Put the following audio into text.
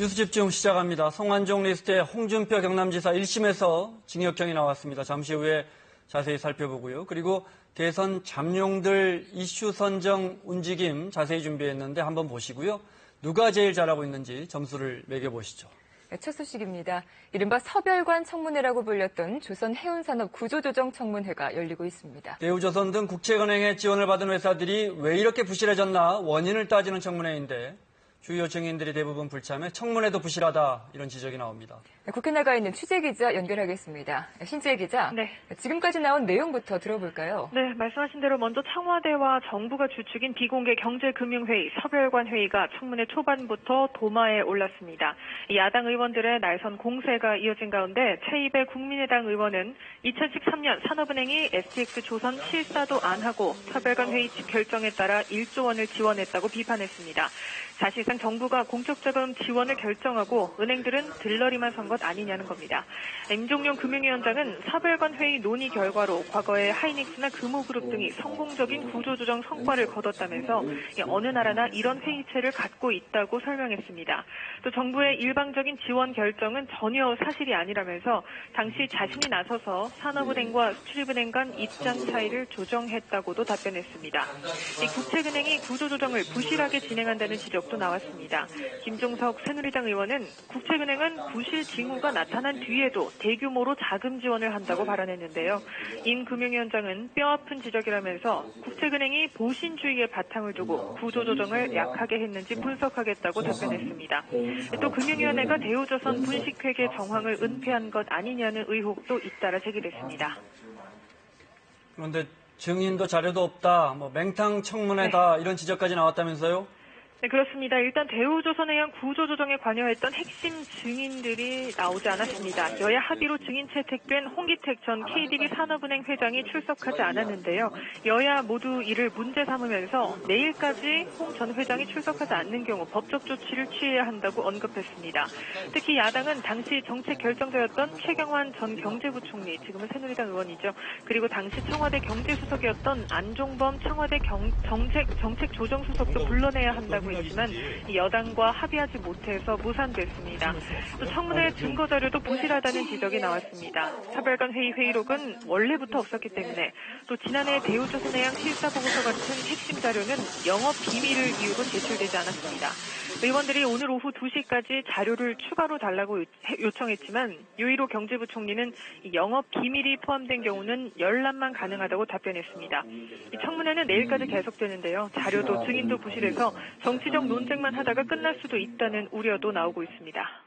뉴스 집중 시작합니다. 성완종 리스트의 홍준표 경남지사 1심에서 징역형이 나왔습니다. 잠시 후에 자세히 살펴보고요. 그리고 대선 잠룡들 이슈 선정 움직임 자세히 준비했는데 한번 보시고요. 누가 제일 잘하고 있는지 점수를 매겨보시죠. 첫 소식입니다. 이른바 서별관 청문회라고 불렸던 조선해운산업 구조조정 청문회가 열리고 있습니다. 대우조선 등 국책은행의 지원을 받은 회사들이 왜 이렇게 부실해졌나 원인을 따지는 청문회인데 주요 증인들이 대부분 불참해 청문회도 부실하다 이런 지적이 나옵니다. 국회 나가 있는 취재기자 연결하겠습니다. 신지혜 기자, 네. 지금까지 나온 내용부터 들어볼까요? 네, 말씀하신 대로 먼저 청와대와 정부가 주축인 비공개 경제금융회의 서별관 회의가 청문회 초반부터 도마에 올랐습니다. 야당 의원들의 날선 공세가 이어진 가운데 최입의 국민의당 의원은 2013년 산업은행이 STX조선 실사도 안 하고 서별관 회의 결정에 따라 1조 원을 지원했다고 비판했습니다. 사실상 정부가 공적자금 지원을 결정하고 은행들은 들러리만 선 것 아니냐는 겁니다. 임종용 금융위원장은 서별관 회의 논의 결과로 과거에 하이닉스나 금호그룹 등이 성공적인 구조조정 성과를 거뒀다면서 어느 나라나 이런 회의체를 갖고 있다고 설명했습니다. 또 정부의 일방적인 지원 결정은 전혀 사실이 아니라면서 당시 자신이 나서서 산업은행과 수출입은행 간 입장 차이를 조정했다고도 답변했습니다. 이 국책은행이 구조조정을 부실하게 진행한다는 지적도 나왔습니다. 김종석 새누리당 의원은 국책은행은 부실 징후가 나타난 뒤에도 대규모로 자금 지원을 한다고 발언했는데요. 임 금융위원장은 뼈아픈 지적이라면서 국책은행이 보신주의에 바탕을 두고 구조조정을 약하게 했는지 분석하겠다고 답변했습니다. 또 금융위원회가 대우조선 분식회계 정황을 은폐한 것 아니냐는 의혹도 잇따라 제기됐습니다. 그런데 증인도 자료도 없다, 맹탕 청문회다 이런 지적까지 나왔다면서요? 네, 그렇습니다. 일단 대우조선에 의한 구조조정에 관여했던 핵심 증인들이 나오지 않았습니다. 여야 합의로 증인 채택된 홍기택 전 KDB 산업은행 회장이 출석하지 않았는데요. 여야 모두 이를 문제 삼으면서 내일까지 홍 전 회장이 출석하지 않는 경우 법적 조치를 취해야 한다고 언급했습니다. 특히 야당은 당시 정책 결정자였던 최경환 전 경제부총리, 지금은 새누리당 의원이죠. 그리고 당시 청와대 경제수석이었던 안종범 청와대 정책조정수석도 불러내야 한다고 했지만 여당과 합의하지 못해서 무산됐습니다. 또 청문회 증거 자료도 부실하다는 지적이 나왔습니다. 서별관 회의 회의록은 원래부터 없었기 때문에 또 지난해 대우조선해양 실사보고서 같은 핵심 자료는 영업 비밀을 이유로 제출되지 않았습니다. 의원들이 오늘 오후 2시까지 자료를 추가로 달라고 요청했지만 유일호 경제부총리는 영업 비밀이 포함된 경우는 열람만 가능하다고 답변했습니다. 이 청문회는 내일까지 계속되는데요. 자료도 증인도 부실해서 정치적 논쟁만 하다가 끝날 수도 있다는 우려도 나오고 있습니다.